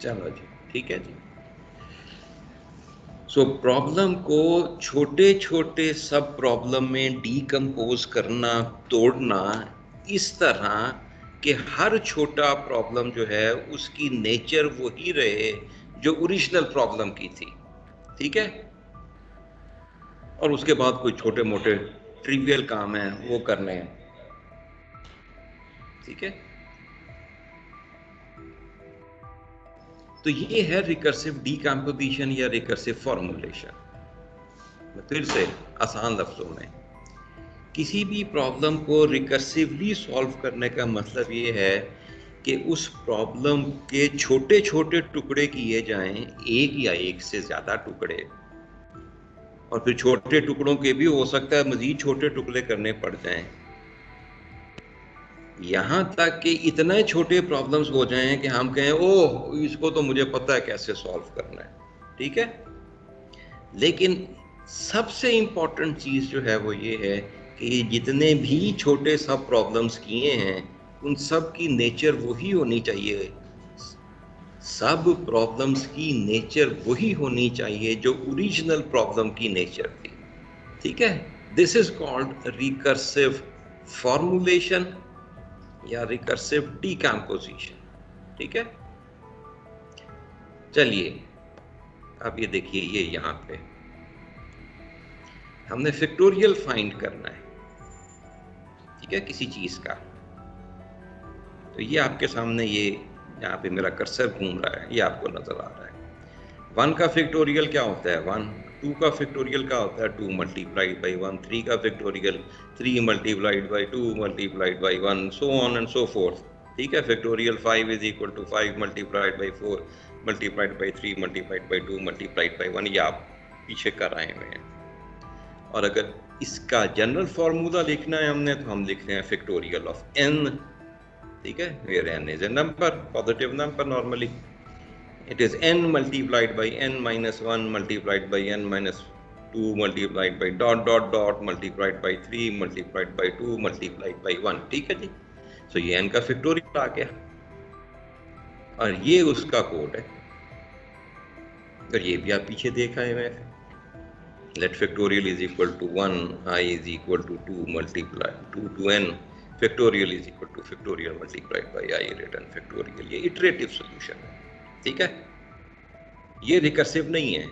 चलो जी, ठीक है जी। सो प्रॉब्लम को छोटे छोटे सब प्रॉब्लम में डीकम्पोज करना, तोड़ना इस तरह कि हर छोटा प्रॉब्लम जो है उसकी नेचर वही रहे जो ओरिजिनल प्रॉब्लम की थी, ठीक है। और उसके बाद कोई छोटे मोटे ट्रिवियल काम है वो करने हैं, ठीक है। तो ये है रिकर्सिव डीकम्पोजिशन या रिकर्सिव फॉर्मूलेशन। फिर से आसान लफ्जों में, किसी भी प्रॉब्लम को रिकर्सिवली सॉल्व करने का मतलब ये है कि उस प्रॉब्लम के छोटे छोटे टुकड़े किए जाएं, एक या एक से ज्यादा टुकड़े, और फिर छोटे टुकड़ों के भी हो सकता है मजीद छोटे टुकड़े करने पड़ जाएं, यहां तक कि इतने छोटे प्रॉब्लम्स हो जाएं कि हम कहें ओह इसको तो मुझे पता है कैसे सॉल्व करना है, ठीक है। लेकिन सबसे इंपॉर्टेंट चीज जो है वो ये है कि जितने भी छोटे सब प्रॉब्लम्स किए हैं उन सब की नेचर वही होनी चाहिए, सब प्रॉब्लम्स की नेचर वही होनी चाहिए जो ओरिजिनल प्रॉब्लम की नेचर थी, ठीक है। This is called recursive formulation या रिकर्सिव डीकम्पोजिशन, ठीक है। चलिए अब ये देखिए, ये यहां पे हमने फैक्टोरियल फाइंड करना है, ठीक है, किसी चीज का। तो ये आपके सामने, ये यहाँ पे मेरा कर्सर घूम रहा है, ये आपको नजर आ रहा है। 1 का फैक्टोरियल क्या होता है 1, 2 का फैक्टोरियल क्या होता है 2 मल्टीप्लाइड बाई 1, 3 का factorial 3 multiplied by 2 multiplied by 1, so on and so forth, ठीक है। Factorial 5 is equal to 5 multiplied by 4 multiplied by 3 multiplied by 2 multiplied by 1, ये आप पीछे कर आए हुए हैं। और अगर इसका जनरल फॉर्मूला लिखना है हमने तो हम लिखते हैं फैक्टोरियल ऑफ n, ठीक है, where n is a number, positive number normally. It is n multiplied by n minus 1 multiplied by n minus 2 multiplied by dot dot dot multiplied by 3 multiplied by 2 multiplied by 1, ठीक है जी। सो ये n का factorial आ गया और ये उसका code है, और ये भी आप पीछे देखा है मैं, let factorial is equal to 1, I is equal to 2 multiply 2 to n, factorial is equal to factorial multiplied by I written factorial, ये इटरेटिव सॉल्यूशन है, ठीक है। ये रिकर्सिव नहीं है,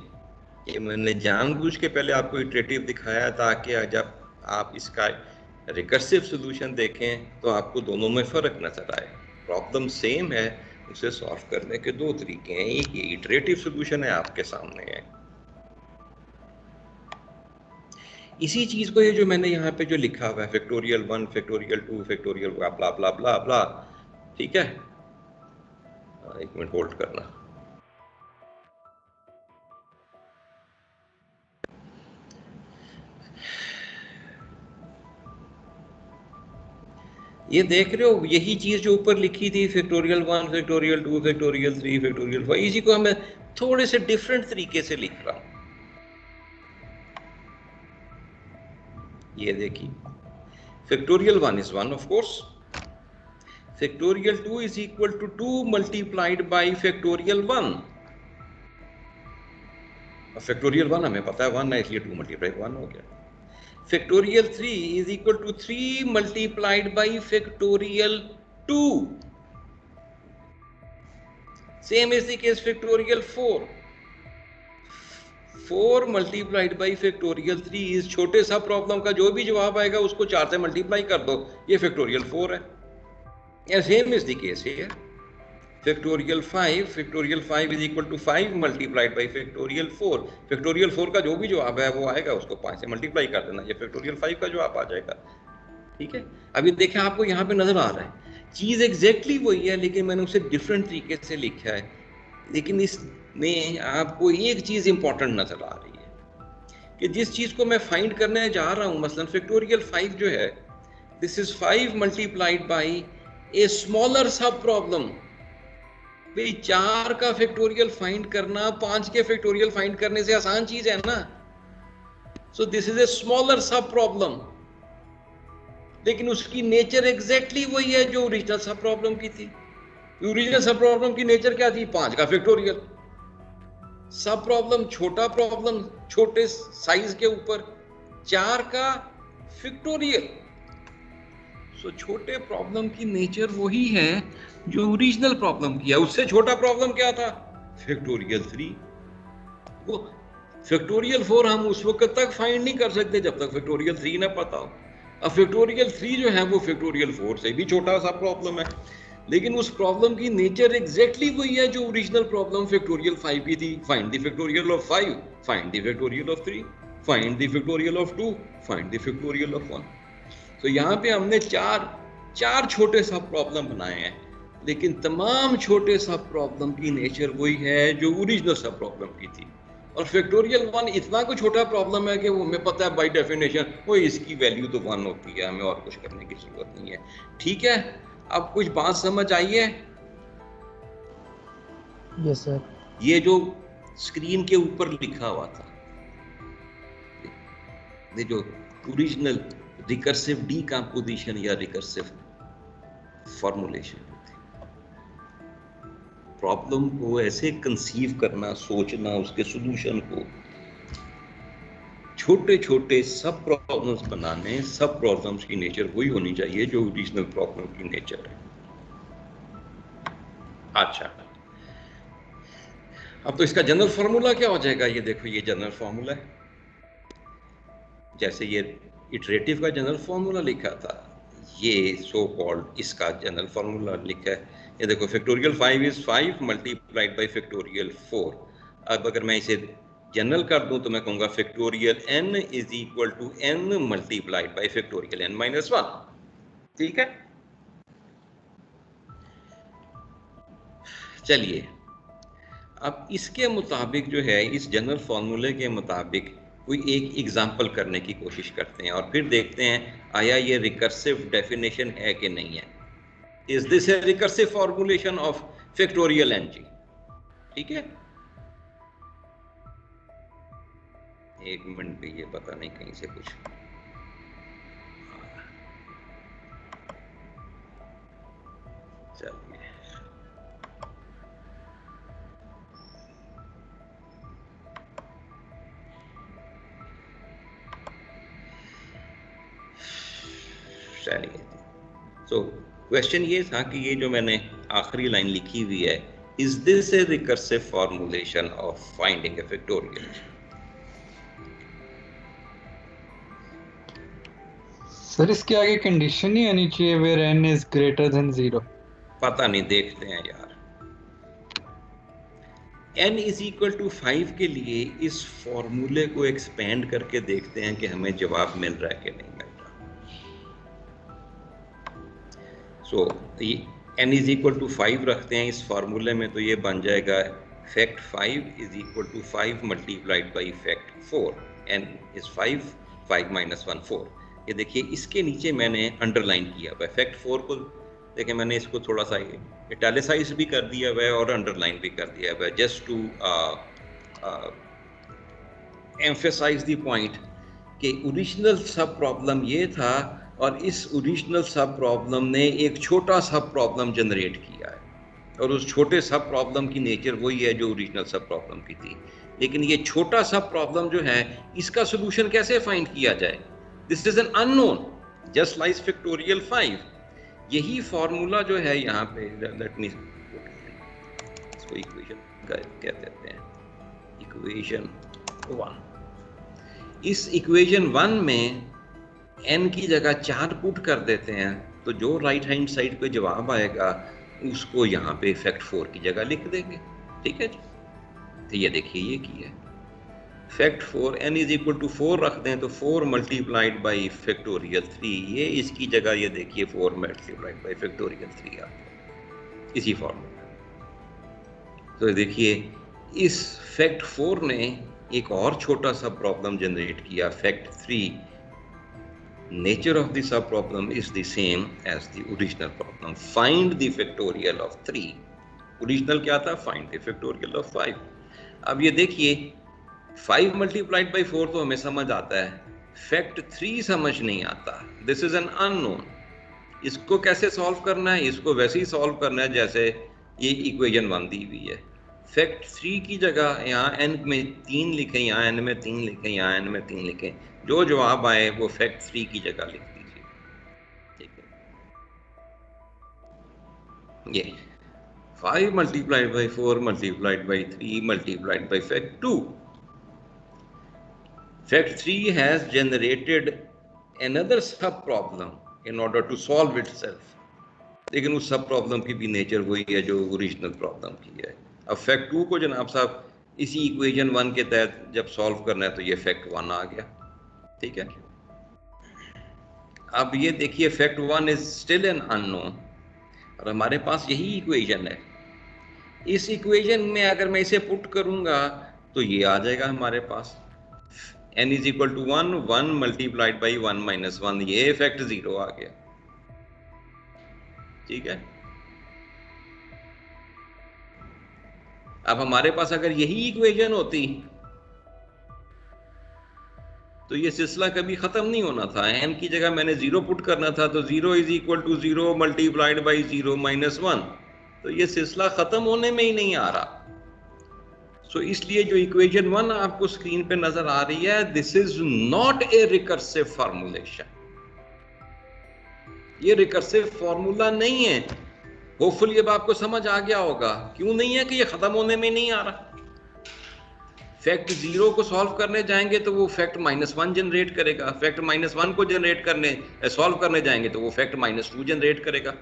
ये मैंने जानबूझ के पहले आपको इटरेटिव दिखाया ताकि जब आप इसका रिकर्सिव सॉल्यूशन देखें तो आपको दोनों में फर्क नजर आए। प्रॉब्लम सेम है, उसे सॉल्व करने के दो तरीके हैं, एक ये इटरेटिव सॉल्यूशन है आपके सामने है। इसी चीज को ये जो मैंने यहाँ पे जो लिखा हुआ है फैक्टोरियल 1 फैक्टोरियल 2 फैक्टोरियल ब्ला ब्ला ब्ला ब्ला, ठीक है। एक मिनट होल्ड करना, ये देख रहे हो यही चीज जो ऊपर लिखी थी फैक्टोरियल 1 फैक्टोरियल 2 फैक्टोरियल 3 फैक्टोरियल 4, इसी को मैं थोड़े से डिफरेंट तरीके से लिख रहा हूं। ये देखिए factorial 1 is 1 of course, factorial 2 is equal to 2 multiplied by factorial 1, और फैक्टोरियल 1 हमें पता है 1 है इसलिए 2 मल्टीप्लाई 1 हो गया। Factorial 3 is equal to 3 multiplied by factorial 2, same is the case factorial 4, 4 multiplied by factorial 3 इस छोटे सा प्रॉब्लम का जो भी जवाब आएगा उसको 4 से मल्टीप्लाई कर दो, ये फैक्टोरियल 4 है। या same is the case here, factorial 5 is equal to 5 multiplied by factorial 4, factorial 4 का जो भी जवाब है वो आएगा उसको 5 से मल्टीप्लाई कर देना, ये फैक्टोरियल 5 का जवाब आ जाएगा, ठीक है। अभी देखें आपको यहाँ पे नजर आ रहा है चीज एग्जैक्टली वही है लेकिन मैंने उसे डिफरेंट तरीके से लिखा है, लेकिन इसमें आपको एक चीज इंपॉर्टेंट नजर आ रही है कि जिस चीज को मैं फाइंड करने जा रहा हूं, मसलन फैक्टोरियल 5 जो है, this is 5 multiplied by a smaller सब प्रॉब्लम। भाई 4 का फैक्टोरियल फाइंड करना 5 के फैक्टोरियल फाइंड करने से आसान चीज है ना। सो दिस इज ए स्मॉलर सब प्रॉब्लम, लेकिन उसकी नेचर एग्जैक्टली वही है जो ओरिजिनल सब प्रॉब्लम की थी। ओरिजिनल सब प्रॉब्लम की नेचर क्या थी? 5 का फैक्टोरियल। सब प्रॉब्लम छोटा प्रॉब्लम छोटे साइज के ऊपर 4 का फैक्टोरियल। सो छोटे प्रॉब्लम की नेचर वही है जो ओरिजिनल प्रॉब्लम की है। उससे छोटा प्रॉब्लम क्या था? फैक्टोरियल 3। वो फैक्टोरियल 4 हम उस वक्त तक फाइंड नहीं कर सकते जब तक फैक्टोरियल 3 ना पता हो। अब फैक्टोरियल 3 जो है वो फैक्टोरियल 4 से भी छोटा सा प्रॉब्लम है, लेकिन उस प्रॉब्लम की नेचर एग्जैक्टली वही है जो ओरिजिनल प्रॉब्लम फैक्टोरियल 5 की थी। Find the factorial of 5, find the factorial of 3, find the factorial of 2, find the factorial of 1। तो यहाँ पे हमने चार छोटे सब प्रॉब्लम बनाए हैं, लेकिन तमाम छोटे सब प्रॉब्लम की नेचर वही है जो ओरिजिनल सब प्रॉब्लम की थी। और फैक्टोरियल 1 इतना कोई छोटा प्रॉब्लम है कि वो हमें पता है बाय डेफिनेशन वो इसकी वैल्यू तो 1 होती है, हमें और कुछ करने की जरूरत नहीं है। ठीक है, अब कुछ बात समझ आई है? Yes sir. ये जो स्क्रीन के ऊपर लिखा हुआ था, ये जो ओरिजिनल रिकर्सिव डीकंपोजिशन या रिकर्सिव फॉर्मुलेशन, प्रॉब्लम को ऐसे कंसीव करना, सोचना, उसके सॉल्यूशन को छोटे छोटे सब प्रॉब्लम्स बनाने। सब प्रॉब्लम्स की नेचर वही होनी चाहिए जो ओरिजिनल प्रॉब्लम की नेचर है। अच्छा, अब तो इसका जनरल फॉर्मूला क्या हो जाएगा? ये देखो, ये जनरल फॉर्मूला है। जैसे ये इटरेटिव का जनरल फॉर्मूला लिखा था, ये सो कॉल्ड इसका जनरल फॉर्मूला लिखा है। ये देखो, factorial 5 is 5 multiplied by factorial 4। अब अगर मैं इसे जनरल कर दूं तो मैं कहूंगा factorial n is equal to n multiplied by factorial n minus 1। ठीक है, चलिए अब इसके मुताबिक जो है, इस जनरल फॉर्मूले के मुताबिक कोई एक एग्जाम्पल करने की कोशिश करते हैं और फिर देखते हैं आया ये रिकर्सिव डेफिनेशन है कि नहीं है। Is this a recursive formulation of factorial N जी? ठीक है, एक मिनट पे, ये पता नहीं कहीं से कुछ चलिए। सो क्वेश्चन ये था कि ये जो मैंने आखिरी लाइन लिखी हुई है, is this a recursive formulation of finding a factorial? Sir इसके आगे कंडीशन नहीं आनी चाहिए where n is greater than 0? पता नहीं, देखते हैं यार। n इज इक्वल टू 5 के लिए इस फॉर्मूले को एक्सपेंड करके देखते हैं कि हमें जवाब मिल रहा है कि नहीं मिल रहा। सो n इज इक्वल टू 5 रखते हैं इस फॉर्मूले में, तो ये बन जाएगा fact 5 is equal to 5 multiplied by fact 4। n is 5, 5 minus 1 4। ये देखिए, इसके नीचे मैंने अंडरलाइन किया हुआ है फैक्ट 4 को। देखिए, मैंने इसको थोड़ा सा इटैलिसाइज भी कर दिया हुआ है और अंडरलाइन भी कर दिया हुआ है, just to emphasize the point कि ओरिजिनल सब प्रॉब्लम ये था और इस ओरिजिनल सब प्रॉब्लम ने एक छोटा सब प्रॉब्लम जनरेट किया है, और उस छोटे सब प्रॉब्लम की नेचर वही है जो ओरिजिनल सब प्रॉब्लम की थी। लेकिन ये छोटा सब प्रॉब्लम जो है, इसका सोल्यूशन कैसे फाइंड किया जाए? This is an unknown, just like factorial 5। यही फॉर्मूला जो है यहाँ पे, लेट मी इसको इक्वेशन क्या कहते हैं, इक्वेशन 1। इस इक्वेशन 1 में n की जगह 4 पुट कर देते हैं, तो जो राइट हैंड साइड पे जवाब आएगा उसको यहाँ पे फैक्ट 4 की जगह लिख देंगे। ठीक है जी, तो ये देखिए, ये की है fact 4, n is equal to 4 रख दें तो 4 मल्टीप्लाइड बाई फैक्टोरियल 3, ये इसकी जगह ये देखिए 4 मल्टीप्लाइड बाई फैक्टोरियल 3 आता है इसी फॉर्मूला। तो देखिए, इस फैक्ट 4 ने एक और छोटा सा प्रॉब्लम जनरेट किया, fact 3। Nature of the sub problem is the same as the original problem, find the factorial of 3। Original क्या था? Find the factorial of 5। अब ये देखिए, 5 मल्टीप्लाइड बाई 4 तो हमें समझ आता है, फैक्ट 3 समझ नहीं आता। This is an unknown. इसको कैसे सॉल्व करना है? इसको वैसे ही सॉल्व करना है जैसे ये इक्वेशन 1 दी हुई है। फैक्ट 3 की जगह यहाँ n में 3 लिखें, यहाँ n में 3 लिखें, यहाँ n में 3 लिखें, जो जवाब आए वो फैक्ट 3 की जगह लिख दीजिए। ठीक है, ये 5 multiplied by 4 multiplied by 3 multiplied by fact 2. Fact 3 has generated another sub problem in order to solve itself. लेकिन उस सब प्रॉब्लम की भी नेचर वही है जो ओरिजिनल प्रॉब्लम की है। अब फैक्ट 2 को जनाब साहब इसी इक्वेशन 1 के तहत जब सॉल्व करना है तो ये फैक्ट 1 आ गया। ठीक है, अब ये देखिए fact 1 is still an unknown और हमारे पास यही इक्वेशन है। इस इक्वेशन में अगर मैं इसे पुट करूंगा तो ये आ जाएगा हमारे पास n is equal to 1, 1 multiplied by 1 minus 1, ये फैक्ट 0 आ गया। ठीक है, अब हमारे पास अगर यही इक्वेशन होती तो ये सिलसिला कभी खत्म नहीं होना था। n की जगह मैंने 0 पुट करना था, तो 0 is equal to 0 multiplied by 0 minus 1, तो ये सिलसिला खत्म होने में ही नहीं आ रहा। सो इसलिए जो इक्वेशन 1 आपको स्क्रीन पे नजर आ रही है, this is not a recursive formulation. ये रिकर्सिव फॉर्मूला नहीं है। होपफुली अब आपको समझ आ गया होगा क्यों नहीं है, कि ये खत्म होने में नहीं आ रहा। फैक्ट 0 को सॉल्व करने जाएंगे तो वो फैक्ट -1 जनरेट करेगा, फैक्ट -1 को जनरेट करने सॉल्व करने जाएंगे तो वो फैक्ट -2 जनरेट करेगा,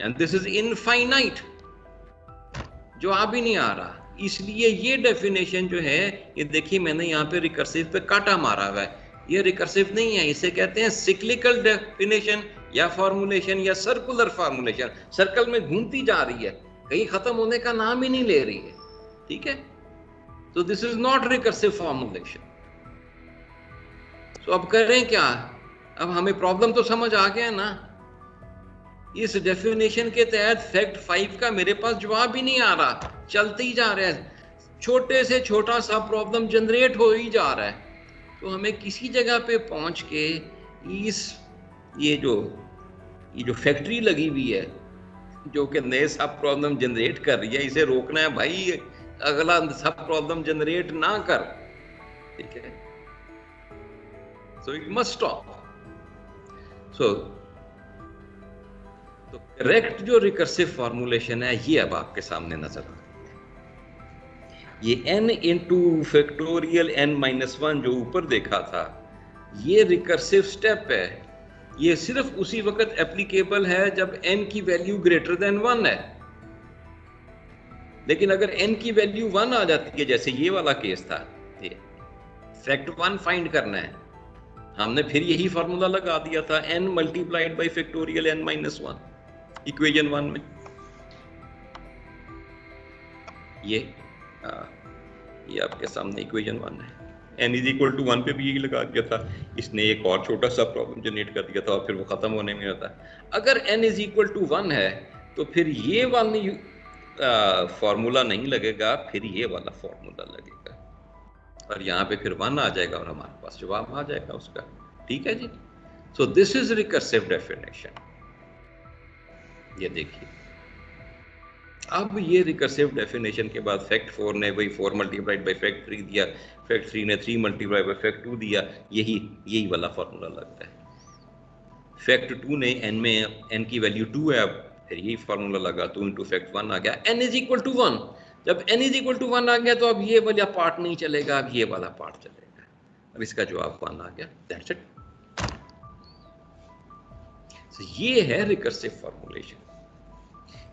एंड दिस इज इनफाइनाइट, जो आ भी नहीं आ रहा। इसलिए ये डेफिनेशन जो है, ये देखिए मैंने यहाँ पे रिकर्सिव पे काटा मारा हुआ है, ये रिकर्सिव नहीं है, इसे कहते हैं सिक्लिकल डेफिनेशन या फॉर्मूलेशन या सर्कुलर फॉर्मूलेशन। सर्कल में घूमती जा रही है, कहीं खत्म होने का नाम ही नहीं ले रही है। ठीक है, तो this is not recursive formulation. तो अब करें क्या? अब हमें प्रॉब्लम तो समझ आ गया ना। इस डेफिनेशन के तहत फैक्ट 5 का मेरे पास जवाब ही नहीं आ रहा, चलते ही जा रहा है, छोटे से छोटा सा प्रॉब्लम जनरेट हो ही जा रहा है। तो हमें किसी जगह पे पहुंच के ये जो फैक्ट्री लगी हुई है जो कि नए सब प्रॉब्लम जनरेट कर रही है, इसे रोकना है भाई, अगला सब प्रॉब्लम जनरेट ना कर। ठीक है, सो इट मस्ट स्टॉप। सो तो करेक्ट जो रिकर्सिव फॉर्मूलेशन है ये अब आपके सामने नजर आ रहा है। ये n इंटू फैक्टोरियल n-1 जो ऊपर देखा था, ये रिकर्सिव स्टेप है। ये सिर्फ उसी वक्त एप्लीकेबल है जब n की वैल्यू ग्रेटर देन 1 है। लेकिन अगर n की वैल्यू 1 आ जाती है, जैसे ये वाला केस था, ये फैक्ट 1 फाइंड करना है, हमने फिर यही फॉर्मूला लगा दिया था, n multiplied by factorial n-1 equation 1 में। ये आपके सामने इक्वेशन 1 है। n इज इक्वल टू 1 पे भी यही लगा दिया था, इसने एक और छोटा सा प्रॉब्लम जनरेट कर दिया था और फिर वो खत्म होने में होता है। अगर n इज इक्वल टू 1 है तो फिर ये वाली फॉर्मूला नहीं लगेगा, फिर ये वाला फॉर्मूला लगेगा और यहाँ पे फिर 1 आ जाएगा और हमारे पास जवाब आ जाएगा उसका। ठीक है जी, so this is recursive definition. ये देखिए, अब ये रिकर्सिव डेफिनेशन के बाद फैक्ट 4 ने वही 4 मल्टीप्लाइड बाई फैक्ट 3 दिया, फैक्ट 3 ने 3 मल्टीप्लाइड बाई फैक्ट 2 दिया, यही वाला फॉर्मूला लगता है। फैक्ट 2 ने n में n की वैल्यू 2 है, अब फिर यही फॉर्मूला लगा, 2 इंटू फैक्ट 1 आ गया, n इज इक्वल टू 1। जब n इज इक्वल टू 1 आ गया तो अब ये वाला पार्ट नहीं चलेगा, अब ये वाला पार्ट चलेगा। अब इसका जवाब 1 आ गया, दैट्स इट। ये है रिकर्सिव फॉर्मूलेशन।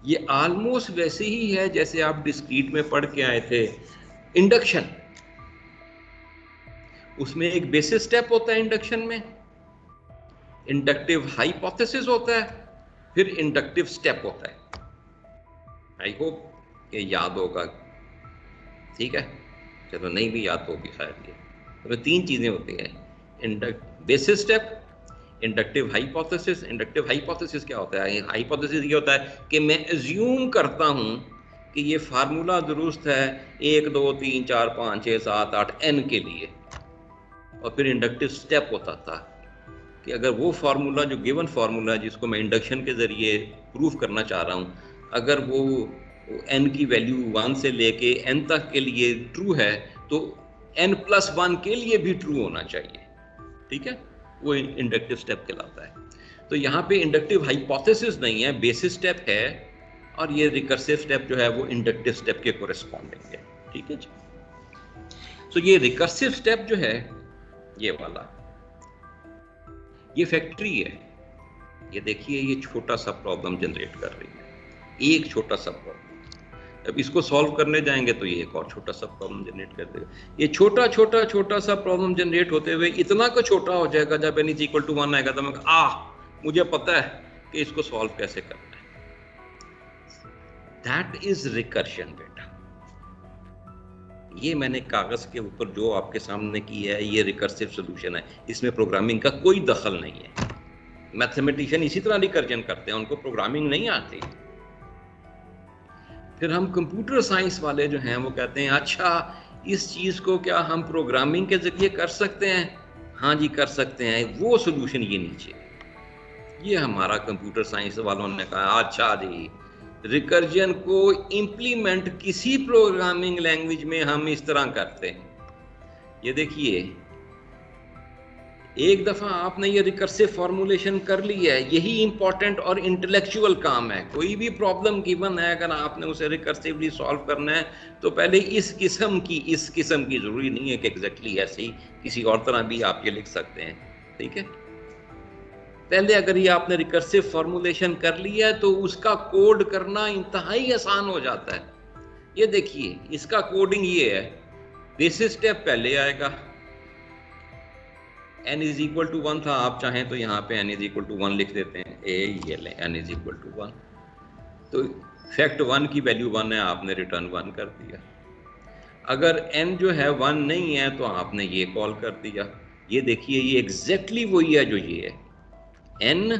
ये ऑलमोस्ट वैसे ही है जैसे आप डिस्क्रीट में पढ़ के आए थे, इंडक्शन। उसमें एक बेसिस स्टेप होता है इंडक्शन में, इंडक्टिव हाइपोथेसिस होता है, फिर इंडक्टिव स्टेप होता है। आई होप ये याद होगा। ठीक है, चलो नहीं भी याद होगी खैर। ये तो 3 चीजें होती हैं, basis step, inductive hypothesis. Inductive hypothesis क्या होता है? हाइपोथेसिस ये होता है कि मैं अज्यूम करता हूं कि ये फार्मूला दुरुस्त है 1 2 3 4 5 6 7 8 n के लिए। और फिर इंडक्टिव स्टेप होता था कि अगर वो फार्मूला जो गिवन फार्मूला जिसको मैं इंडक्शन के जरिए प्रूफ करना चाह रहा हूं, अगर वो n की वैल्यू 1 से लेके n तक के लिए ट्रू है तो n+1 के लिए भी ट्रू होना चाहिए, ठीक है, वो इंडक्टिव स्टेप कहलाता है। तो यहाँ पे इंडक्टिव हाइपोथेसिस नहीं है, बेसिस स्टेप है, और ये रिकर्सिव स्टेप जो है वो इंडक्टिव स्टेप के कोरेस्पॉन्डिंग है, ठीक है जी। तो ये रिकर्सिव स्टेप जो है ये वाला, ये फैक्ट्री है, ये देखिए ये छोटा सा प्रॉब्लम जनरेट कर रही है, एक छोटा सा प्रॉब्लम। अब इसको सॉल्व करने जाएंगे तो ये एक और छोटा सा प्रॉब्लम जनरेट कर देगा। ये छोटा छोटा छोटा सा प्रॉब्लम जनरेट होते हुए इतना को छोटा हो जाएगा, जब n = 1 आएगा तो मैं मुझे पता है कि इसको सॉल्व कैसे करना है। दैट इज रिकर्शन बेटा। ये मैंने कागज के ऊपर जो आपके सामने की है ये रिकर्सिव सॉल्यूशन है, इसमें प्रोग्रामिंग का कोई दखल नहीं है। मैथमेटिशियन इसी तरह रिकर्जन करते हैं, उनको प्रोग्रामिंग नहीं आती। फिर हम कंप्यूटर साइंस वाले जो हैं वो कहते हैं अच्छा इस चीज को क्या हम प्रोग्रामिंग के जरिए कर सकते हैं? हाँ जी कर सकते हैं, वो सॉल्यूशन ये नीचे। ये हमारा कंप्यूटर साइंस वालों ने कहा अच्छा जी रिकर्जन को इंप्लीमेंट किसी प्रोग्रामिंग लैंग्वेज में हम इस तरह करते हैं। ये देखिए एक दफा आपने ये रिकर्सिव फॉर्मूलेशन कर ली है, यही इंपॉर्टेंट और इंटेलेक्चुअल काम है। कोई भी प्रॉब्लम गिवन है अगर आपने उसे रिकर्सिवली सॉल्व करना है तो पहले इस किस्म की, जरूरी नहीं है कि एग्जैक्टली ऐसी, किसी और तरह भी आप ये लिख सकते हैं, ठीक है। पहले अगर ये आपने रिकर्सिव फॉर्मूलेशन कर लिया है तो उसका कोड करना इंतहाई आसान हो जाता है। ये देखिए इसका कोडिंग ये है, बेसिस स्टेप पहले आएगा, n = 1 था, आप चाहें तो यहाँ पे n = 1 लिख देते हैं, ये ले n = 1, तो फैक्ट 1 की वैल्यू 1 है, आपने रिटर्न 1 कर दिया। अगर n जो है 1 नहीं है तो आपने ये कॉल कर दिया। ये देखिए ये एग्जैक्टली वही है जो ये है, n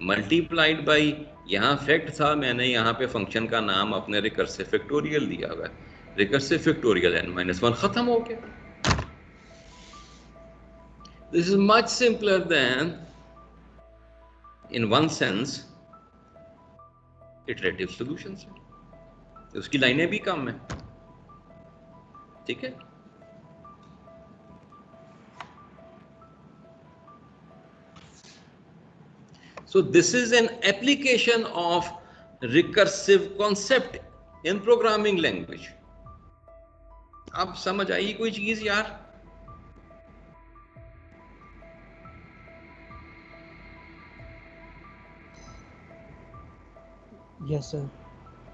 मल्टीप्लाइड बाई, यहाँ फैक्ट था, मैंने यहाँ पे फंक्शन का नाम अपने रिकर्सिव फैक्टोरियल दिया हुआ है, रिकर्सिव फैक्टोरियल n-1 खत्म हो गया। This is much simpler than, in one sense, iterative solutions है। उसकी लाइनें भी कम है, ठीक है। So this is an application of recursive concept in programming language। आप समझ आई कोई चीज यार? Yes sir.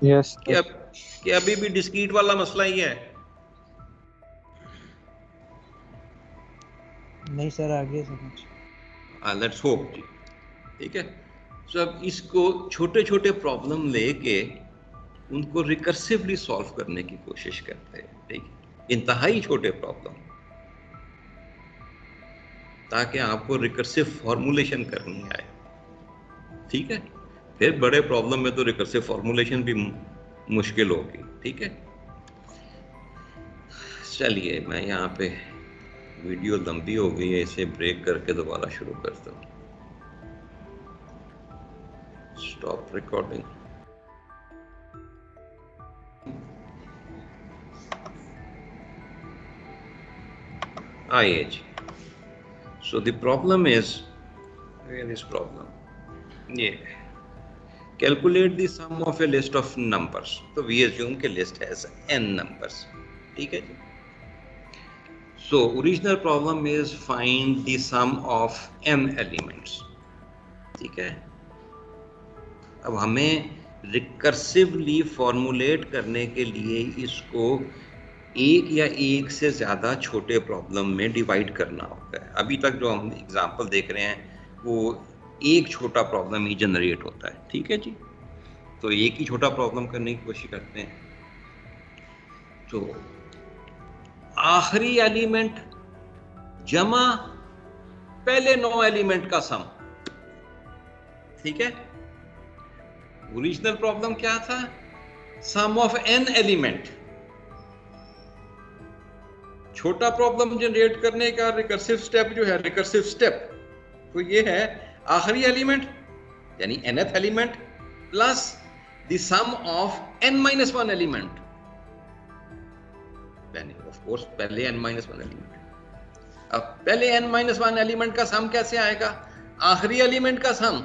यस कि अभी भी डिस्क्रीट वाला मसला ही है? नहीं सर आगे समझ। लेट्स होप जी, ठीक है। तो अब इसको छोटे छोटे प्रॉब्लम लेके उनको रिकर्सिवली सॉल्व करने की कोशिश करते हैं, ठीक है, इंतहाई छोटे प्रॉब्लम, ताकि आपको रिकर्सिव फॉर्मूलेशन करनी आए, ठीक है। फिर बड़े प्रॉब्लम में तो रिकर्सिव फॉर्मूलेशन भी मुश्किल होगी, ठीक है। चलिए मैं यहाँ पे, वीडियो लंबी हो गई है, इसे ब्रेक करके दोबारा शुरू करता हूँ। Stop recording. आइए जी। So the problem is, where is problem? Yeah. Calculate the sum of a list of numbers. तो we assume कि list has n numbers. ठीक है जी। So original problem is find the sum of m elements. ठीक है। अब हमें recursively formulate करने के लिए इसको एक या एक से ज़्यादा छोटे प्रॉब्लम में डिवाइड करना होता है। अभी तक जो हम एग्जांपल देख रहे हैं वो एक छोटा प्रॉब्लम ही जनरेट होता है, ठीक है जी। तो एक ही छोटा प्रॉब्लम करने की कोशिश करते हैं। तो आखिरी एलिमेंट जमा पहले 9 एलिमेंट का सम, ठीक है। ओरिजिनल प्रॉब्लम क्या था? सम ऑफ n एलिमेंट। छोटा प्रॉब्लम जनरेट करने का रिकर्सिव स्टेप जो है, रिकर्सिव स्टेप तो ये है आखिरी एलिमेंट यानी nth element plus the sum of n-1 element, of course पहले n-1 एलिमेंट। अब पहले n-1 एलिमेंट का सम कैसे आएगा? आखिरी एलिमेंट का सम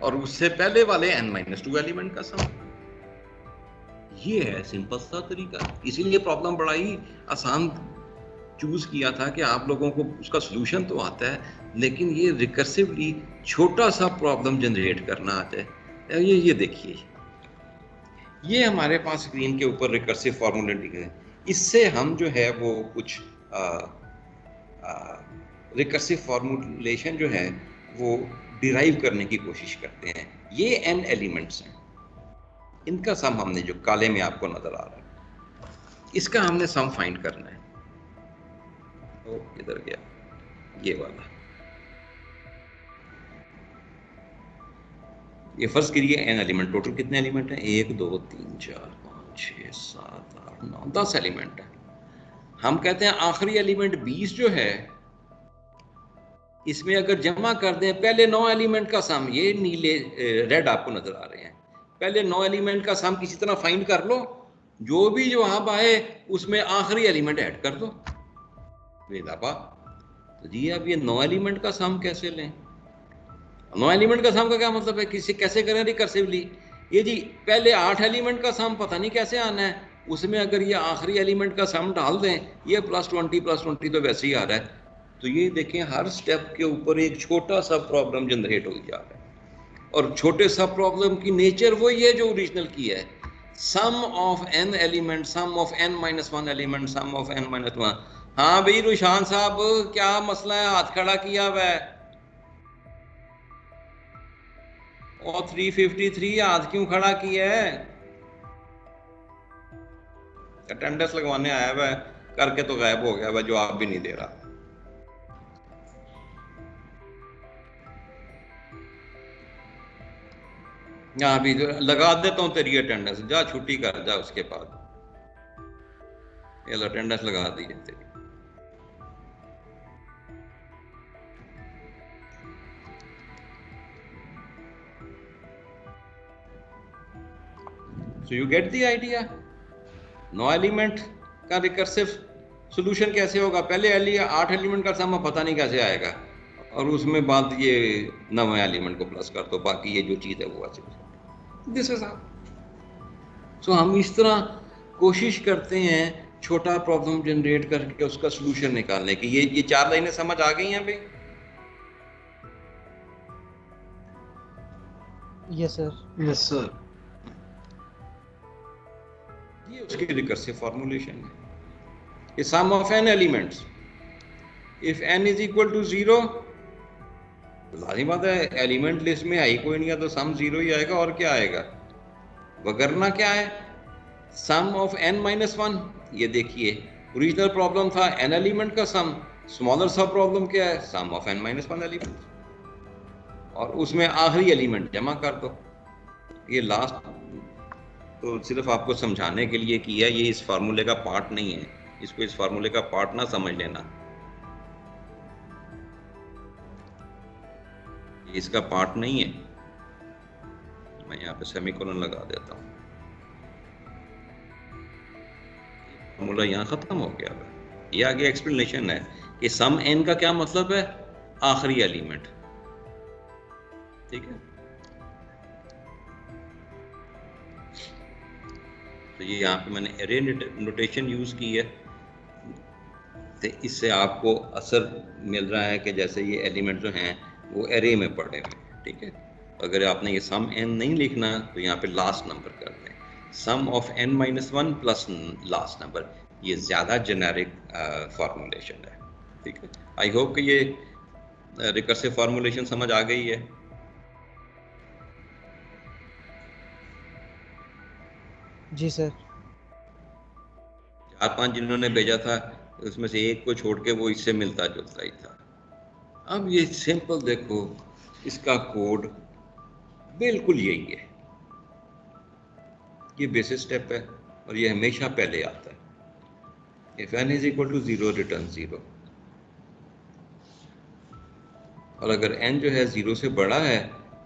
और उससे पहले वाले n-2 एलिमेंट का सम। ये है सिंपल सा तरीका। इसीलिए प्रॉब्लम बड़ा ही आसान चूज किया था कि आप लोगों को उसका सॉल्यूशन तो आता है, लेकिन ये रिकर्सिवली छोटा सा प्रॉब्लम जनरेट करना आता है। ये देखिए, ये हमारे पास स्क्रीन के ऊपर रिकर्सिव फार्मूले लिखे हैं। इससे हम जो है वो कुछ रिकर्सिव फार्मूलेशन जो है वो डिराइव करने की कोशिश करते हैं। ये n एलिमेंट्स हैं, इनका सम हमने जो काले में आपको नजर आ रहा है, इसका हमने सम फाइंड करना है। तो इधर गया ये वाला, ये फर्ज करिए n एलिमेंट, टोटल कितने एलिमेंट हैं? 1 2 3 4 5 6 7 8 9 10 एलिमेंट है। हम कहते हैं आखिरी एलिमेंट 20 जो है, इसमें अगर जमा कर दें पहले 9 एलिमेंट का सम, ये नीले रेड आपको नजर आ रहे हैं, पहले 9 एलिमेंट का सम किसी तरह फाइंड कर लो, जो भी जवाब आए उसमें आखिरी एलिमेंट ऐड कर दो। तो जी अब ये 9 एलिमेंट का सम कैसे लें? 9 एलिमेंट का सम का क्या मतलब है? किसी कैसे करें रिकर्सिवली? ये जी पहले 8 एलिमेंट का सम पता नहीं कैसे आना है, उसमें अगर ये आखिरी एलिमेंट का सम डाल दें, ये +20 तो वैसे ही आ रहा है। तो ये देखें, हर स्टेप के ऊपर एक छोटा सा प्रॉब्लम जनरेट हो जा रहा है, और छोटे सा प्रॉब्लम की नेचर वही है जो ओरिजिनल की है, sum of n element, sum of n-1 element, sum of n-1। हाँ भाई रुशान साहब, क्या मसला है? हाथ खड़ा किया हुआ है। और 353 हाथ क्यों खड़ा किया है? अटेंडेंस लगवाने आया हुआ है, करके तो गायब हो गया हुआ, जवाब भी नहीं दे रहा। यहाँ भी लगा देता हूँ तेरी अटेंडेंस, जा छुट्टी कर जा, उसके बाद ये अटेंडेंस लगा दी है तेरी। So you get the idea? 9 element का रिकर्सिव सॉल्यूशन कैसे होगा? पहले 8 एलिमेंट का सम पता नहीं कैसे आएगा, और उसमें बाद ये 9 एलिमेंट को प्लस कर दो, बाकी ये जो चीज़ है वो अच्छी। दिस इज सो हम इस तरह कोशिश करते हैं छोटा प्रॉब्लम जनरेट करके उसका सॉल्यूशन निकालने की। ये 4 लाइनें समझ आ गई हैं भाई? Yes sir. Yes sir. ये उसकी रिकर्सिव फॉर्मूलेशन है। ये sum of n elements, if n is equal to 0, लाजिम बात है एलिमेंट लिस्ट में आई कोई नहीं है तो सम 0 ही आएगा, और क्या आएगा? वगरना क्या है? Sum of n-1। ये देखिए, ओरिजिनल प्रॉब्लम था n एलिमेंट का सम, स्मॉलर सब प्रॉब्लम क्या है? सम ऑफ n-1 एलिमेंट, और उसमें आखिरी एलिमेंट जमा कर दो। ये लास्ट तो सिर्फ आपको समझाने के लिए किया, ये इस फार्मूले का पार्ट नहीं है, इसको इस फार्मूले का पार्ट ना समझ लेना, ये इसका पार्ट नहीं है। मैं यहाँ पे सेमीकोलन लगा देता हूँ, फार्मूला यहाँ खत्म हो गया है। ये आगे एक्सप्लेनेशन है कि सम n का क्या मतलब है? आखिरी एलिमेंट, ठीक है। तो ये यहाँ पे मैंने एरे नोटेशन यूज की है, तो इससे आपको असर मिल रहा है कि जैसे ये एलिमेंट जो हैं वो एरे में पड़े हुए हैं, ठीक है। अगर आपने ये सम n नहीं लिखना तो यहाँ पे लास्ट नंबर कर दें, sum of n-1 plus last number. ये ज़्यादा जेनेरिक फार्मूलेशन है, ठीक है। आई होप कि ये रिकर्सिव फार्मूलेशन समझ आ गई है। जी सर। 4-5 जिन्होंने भेजा था उसमें से एक को छोड़ के वो इससे मिलता जुलता ही था। अब ये सिंपल देखो, इसका कोड बिल्कुल यही है, ये बेसिक स्टेप है और ये हमेशा पहले आता है। If n is equal to 0 return 0, और अगर n जो है 0 से बड़ा है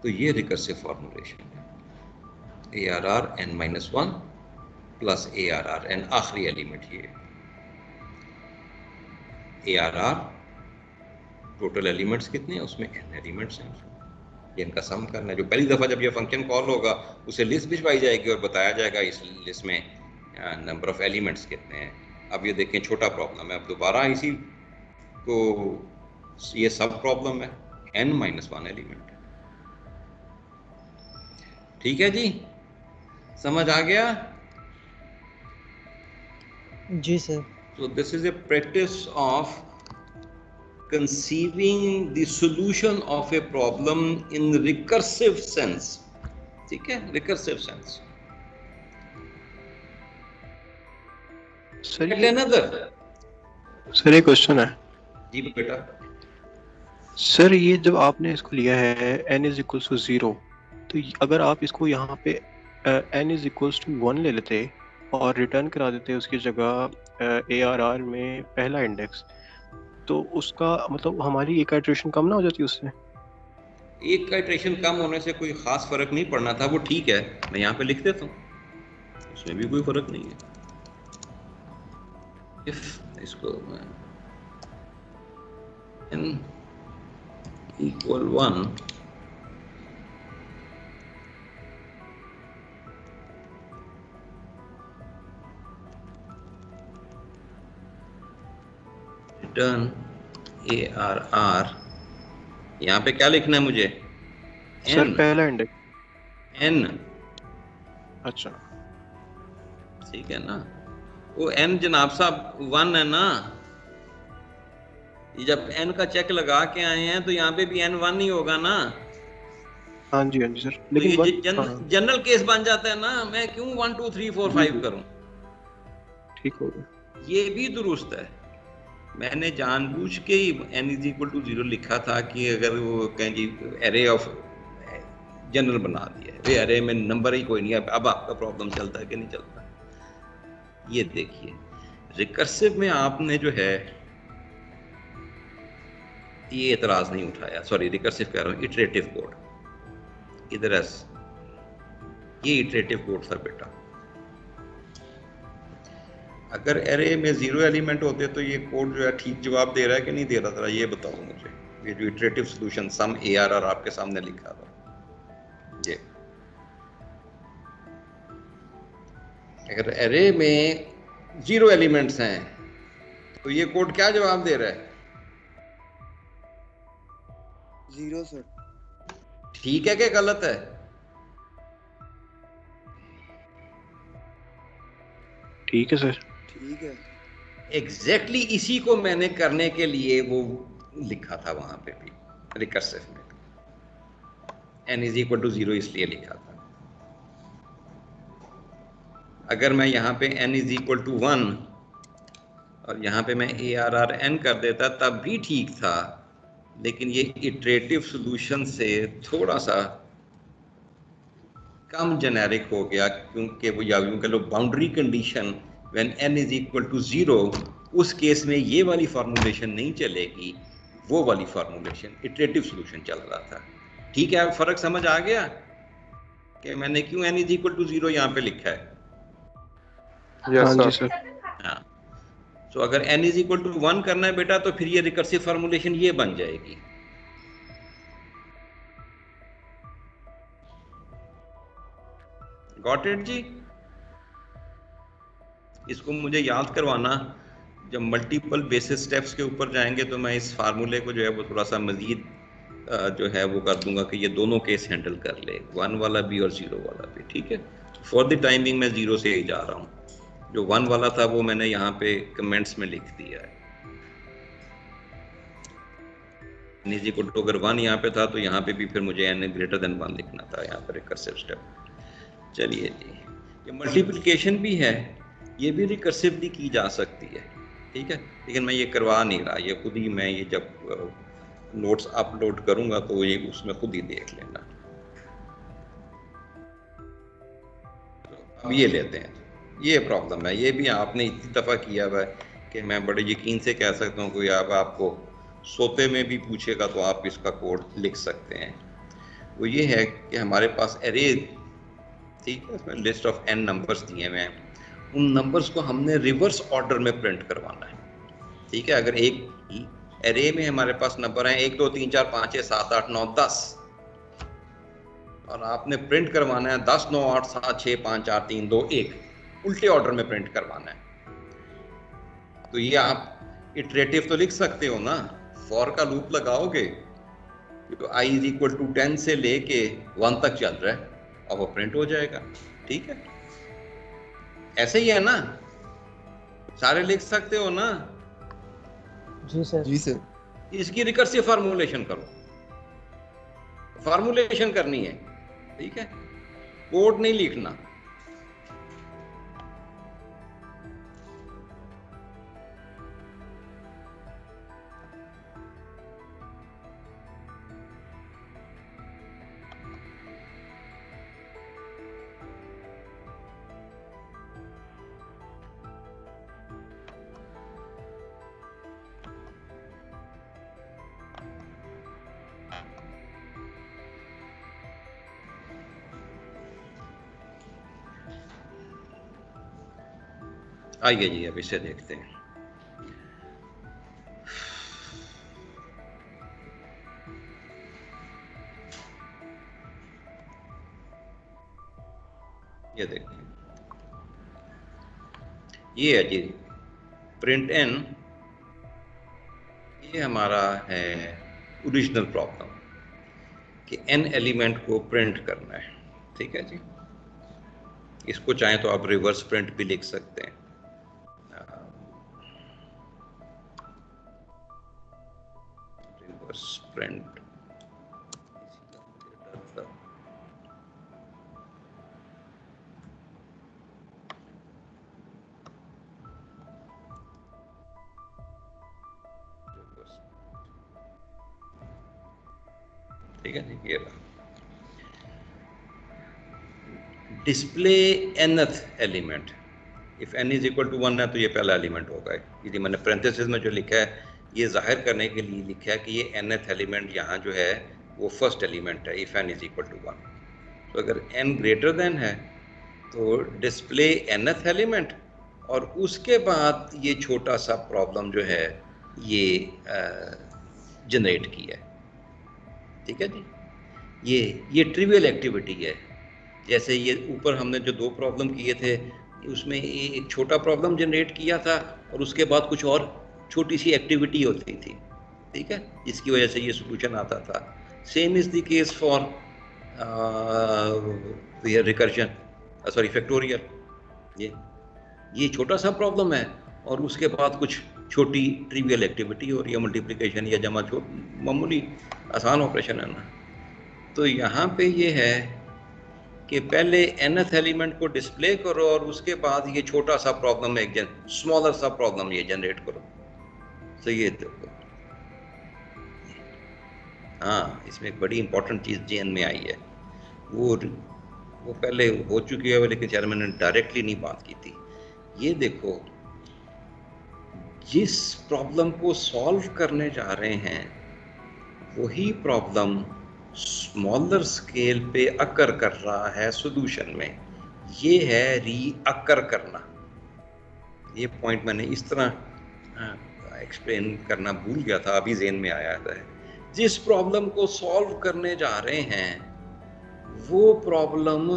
तो ये रिकर्सिव फॉर्मूलेशन है, ARR n-1 plus ARR, and आखिरी एलिमेंट ये ARR, टोटल एलिमेंट्स कितने हैं उसमें n एलिमेंट्स हैं, जिनका सम करना है। जो पहली दफ़ा जब ये फंक्शन कॉल होगा उसे लिस्ट भिजवाई जाएगी और बताया जाएगा इस लिस्ट में नंबर ऑफ एलिमेंट्स कितने हैं। अब ये देखें छोटा प्रॉब्लम है, अब दोबारा इसी को ये सब प्रॉब्लम है, n-1 एलिमेंट। ठीक है जी, समझ आ गया? जी sir. So this is a practice of conceiving the solution of a problem in recursive sense. ठीक है, recursive sense. Sir Get another. Sir एक क्वेश्चन है जी बेटा। सर, ये जब आपने इसको लिया है n इज इक्वल्स टू 0, तो अगर आप इसको यहाँ पे n इज इक्वल्स टू 1 ले लेते और रिटर्न करा देते उसकी जगह ARR में पहला इंडेक्स, तो उसका मतलब हमारी एक आइटरेशन कम ना हो जाती उससे? एक का इटरेशन कम होने से कोई खास फर्क नहीं पड़ना था, वो ठीक है, मैं यहाँ पे लिख देता हूँ, उसमें भी कोई फर्क नहीं है। If इसको n equal 1, return ARR, यहाँ पे क्या लिखना है मुझे? सर n, पहला इंडेक्स। n, अच्छा, ठीक है ना? वो n जनाब साहब 1 है ना, ये जब n का चेक लगा के आए हैं तो यहाँ पे भी n 1 ही होगा ना। हाँ जी सर, तो लेकिन ये जनरल केस बन जाता है ना, मैं क्यों 1 2 3 4 5 करूं? ठीक हो गया। ये भी दुरुस्त है। मैंने जानबूझ के ही n इज इक्वल टू 0 लिखा था कि अगर वो कहें जी एरे ऑफ जनरल बना दिया है, वे एरे में नंबर ही कोई नहीं है, अब आपका प्रॉब्लम चलता है कि नहीं चलता। ये देखिए रिकर्सिव में आपने जो है ये एतराज नहीं उठाया, सॉरी रिकर्सिव कह रहा हूँ, इटरेटिव कोड, इधर ये इटरेटिव कोड था बेटा। अगर एरे में 0 एलिमेंट होते तो ये कोड जो है ठीक जवाब दे रहा है कि नहीं दे रहा था, ये बताओ मुझे। ये जो इटरेटिव सॉल्यूशन सम ARR आपके सामने लिखा था, ये अगर एरे में 0 एलिमेंट्स हैं तो ये कोड क्या जवाब दे रहा है? 0 सर। ठीक है कि गलत है? ठीक है सर। ठीक है। एग्जैक्टली इसी को मैंने करने के लिए वो लिखा था वहां पे भी रिकर्सिव में, n इज इक्वल टू 0 इसलिए लिखा था। अगर मैं यहाँ पे n इज इक्वल टू 1 और यहाँ पे मैं ARR n कर देता तब भी ठीक था, लेकिन ये इटरेटिव सॉल्यूशन से थोड़ा सा कम जेनेरिक हो गया, क्योंकि वो या यूं कह लो boundary condition when n is equal to 0, उस केस में ये वाली फार्मूलेशन नहीं चलेगी, वो वाली फार्मूलेशन इटरेटिव सॉल्यूशन चल रहा था। ठीक है, फर्क समझ आ गया कि मैंने क्यों n इज इक्वल टू 0 यहाँ पे लिखा है? हाँ जी सर। हाँ, तो अगर n इज इक्वल टू 1 करना है बेटा तो फिर ये रिकर्सिव फार्मूलेशन ये बन जाएगी। गॉट इट जी? इसको मुझे याद करवाना, जब मल्टीपल बेसिस स्टेप्स के ऊपर जाएंगे तो मैं इस फार्मूले को जो है वो थोड़ा सा मजीद जो है वो कर दूंगा कि ये दोनों केस हैंडल कर ले, 1 वाला भी और 0 वाला भी। ठीक है, फॉर द टाइमिंग मैं 0 से ही जा रहा हूँ, जो 1 वाला था वो मैंने यहाँ पे कमेंट्स में लिख दिया है। निजी को अगर 1 यहाँ पे था तो यहाँ पे भी फिर मुझे n ग्रेटर देन 1 लिखना था यहाँ पर रिकर्सिव स्टेप। चलिए जी, ये मल्टीप्लिकेशन भी है, ये भी रिकर्सिवली की जा सकती है। ठीक है, लेकिन मैं ये करवा नहीं रहा, ये खुद ही मैं ये जब नोट्स अपलोड करूंगा तो ये उसमें खुद ही देख लेना। तो अब ये लेते हैं, ये प्रॉब्लम है, ये भी आपने इतनी दफ़ा किया हुआ है कि मैं बड़े यकीन से कह सकता हूँ, कोई अब आपको सोते में भी पूछेगा तो आप इसका कोड लिख सकते हैं। वो ये है कि हमारे पास एरे, ठीक है, इसमें लिस्ट ऑफ n नंबर्स दिए हुए हैं उन नंबर्स को हमने रिवर्स ऑर्डर में प्रिंट करवाना है। ठीक है, अगर एक एरे में हमारे पास नंबर हैं 1 2 3 4 5 6 7 8 9 10 और आपने प्रिंट करवाना है 10 9 8 7 6 5 4 3 2 1, उल्टे ऑर्डर में प्रिंट करवाना है। तो ये आप इटरेटिव तो लिख सकते हो ना, फॉर का लूप लगाओगे तो i इज इक्वल टू 10 से लेके 1 तक चल रहा है और वो प्रिंट हो जाएगा। ठीक है, ऐसे ही है ना, सारे लिख सकते हो ना। जी सर। जी सर। इसकी रिकर्सिव फार्मूलेशन करो, फार्मूलेशन करनी है। ठीक है, कोड नहीं लिखना। आइए जी, अब इसे देखते हैं। ये देखिए, ये है जी प्रिंट एन। ये हमारा है ओरिजिनल प्रॉब्लम कि एन एलिमेंट को प्रिंट करना है। ठीक है जी, इसको चाहें तो आप रिवर्स प्रिंट भी लिख सकते हैं। रिवर्स प्रिंट ठीक है, ये display nth element. If n is equal to 1 है तो ये पहला एलिमेंट होगा। ये मैंने पैरेंथेसिस में जो लिखा है ये जाहिर करने के लिए लिखा है कि ये nth एलिमेंट यहाँ जो है वो फर्स्ट एलिमेंट है if n is equal to 1। तो अगर n ग्रेटर देन है तो डिस्प्ले nth एलिमेंट और उसके बाद ये छोटा सा प्रॉब्लम जो है ये जनरेट किया है। ठीक है जी, ये ट्रिवियल एक्टिविटी है। जैसे ये ऊपर हमने जो 2 प्रॉब्लम किए थे उसमें एक छोटा प्रॉब्लम जनरेट किया था और उसके बाद कुछ और छोटी सी एक्टिविटी होती थी। ठीक है, जिसकी वजह से ये सॉल्यूशन आता था। Same is the case for recursion, sorry factorial. ये छोटा सा प्रॉब्लम है और उसके बाद कुछ छोटी ट्रिवियल एक्टिविटी हो रही है, मल्टीप्लिकेशन या जमा, मामूली आसान ऑपरेशन है ना। तो यहाँ पे ये है कि पहले nth एलिमेंट को डिस्प्ले करो और उसके बाद ये छोटा सा प्रॉब्लम स्मॉलर सा प्रॉब्लम ये जनरेट करो। तो ये देखो, हाँ, इसमें एक बड़ी इंपॉर्टेंट चीज़ जेन में आई है। वो पहले हो चुकी है लेकिन शायद मैंने डायरेक्टली नहीं बात की थी। ये देखो, जिस प्रॉब्लम को सॉल्व करने जा रहे हैं वही प्रॉब्लम स्मॉलर स्केल पे अकर कर रहा है सॉल्यूशन में। ये है रीअकर करना। ये पॉइंट मैंने इस तरह एक्सप्लेन करना भूल गया था, अभी ज़हन में आया था। जिस प्रॉब्लम को सॉल्व करने जा रहे हैं वो प्रॉब्लम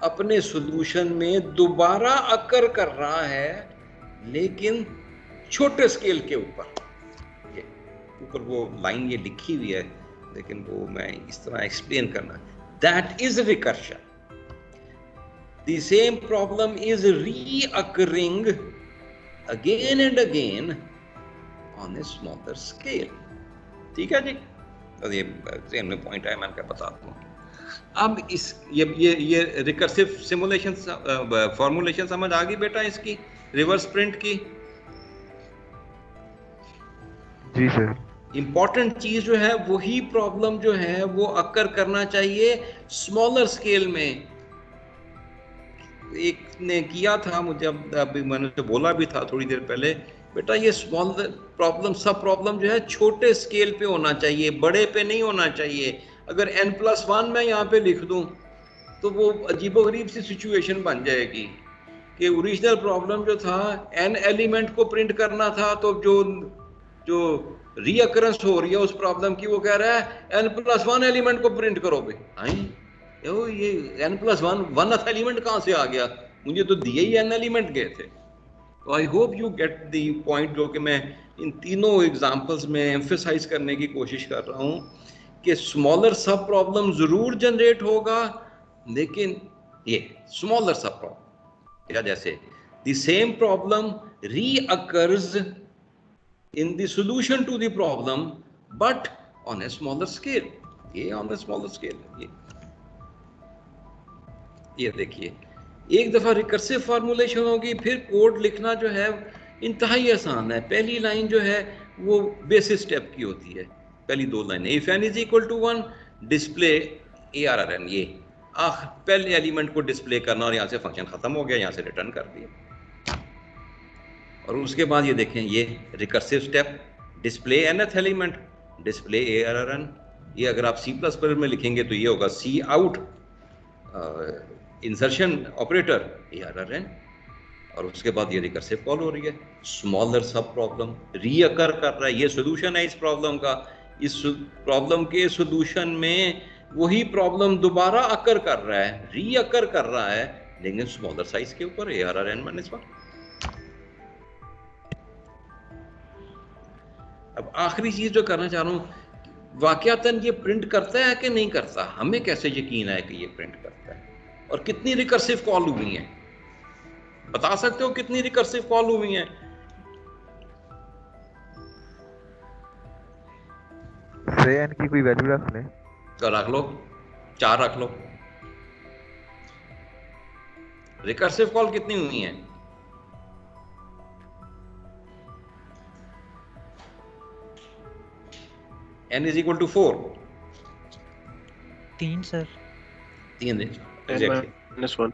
अपने सॉल्यूशन में दोबारा अकर कर रहा है लेकिन छोटे स्केल के ऊपर। ये ऊपर वो लाइन ये लिखी हुई है लेकिन वो मैं इस तरह एक्सप्लेन करना, that is recursion. The same problem is recurring again and again on a smaller scale. ठीक है जी, तो ये ज़हन में पॉइंट है, मैं क्या बताता हूँ। अब इस ये रिकर्सिव सिमुलेशन फॉर्मूलेशन समझ आ गई बेटा इसकी, रिवर्स प्रिंट की? जी सर। इंपॉर्टेंट चीज जो है वही प्रॉब्लम जो है वो अकर करना चाहिए स्मॉलर स्केल में। एक ने किया था मुझे, अभी मैंने तो बोला भी था थोड़ी देर पहले, बेटा ये स्मॉल प्रॉब्लम, सब प्रॉब्लम जो है छोटे स्केल पे होना चाहिए, बड़े पे नहीं होना चाहिए। अगर n+1 मैं यहाँ पे लिख दूं तो वो अजीबोगरीब सी सिचुएशन बन जाएगी। कि ओरिजिनल प्रॉब्लम जो था n एलिमेंट को प्रिंट करना था, तो जो रीअकरेंस हो रही है उस प्रॉब्लम की, वो कह रहा है n+1 एलिमेंट को प्रिंट करो बे। ये n+1 1th एलिमेंट कहाँ से आ गया, मुझे तो दिए ही n एलिमेंट गए थे। तो I hope you get the point, जो कि मैं इन तीनों एग्जांपल्स में एम्फेसाइज करने की कोशिश कर रहा हूँ कि स्मॉलर सब प्रॉब्लम जरूर जनरेट होगा, लेकिन ये स्मॉलर सब प्रॉब्लम, या जैसे the same problem recurs in the solution to the problem but on a smaller scale. ये ऑन ए स्मॉलर स्केल, ये देखिए, एक दफा रिकर्सिव फॉर्मूलेशन होगी, फिर कोड लिखना जो है इंतहाई आसान है। पहली लाइन जो है वो बेसिस स्टेप की होती है, पहली दो लाइनें, if n is equal to 1 display ARRN, ये पहले एलिमेंट को डिस्प्ले करना, और यहाँ से फंक्शन खत्म हो गया, यहाँ से रिटर्न कर दिया। और उसके बाद ये देखें, ये recursive step display nth element display ARRN। ये अगर आप C++ में लिखेंगे तो ये होगा सी आउट इंसर्शन ऑपरेटर ARRN, और उसके बाद ये रिकर्सिव कॉल हो रही है। स्मॉलर सब प्रॉब्लम रीअकर कर रहा है, ये सोल्यूशन है इस प्रॉब्लम का, इस प्रॉब्लम के सोल्यूशन में वही प्रॉब्लम दोबारा अकर कर रहा है, रीअकर कर रहा है, लेकिन स्मॉलर साइज के ऊपर ARRN-1। अब आखिरी चीज जो करना चाह रहा हूँ, वाकयातन ये प्रिंट करता है कि नहीं करता, हमें कैसे यकीन है कि ये प्रिंट करता है, और कितनी रिकर्सिव कॉल हुई हैं, बता सकते हो कितनी रिकर्सिव कॉल हुई हैं? से n की कोई वैल्यू रख लें, तो रख लो, 4 रख लो। रिकर्सिव कॉल कितनी हुई हैं? n is equal to 4, 3 sir. 3 n-1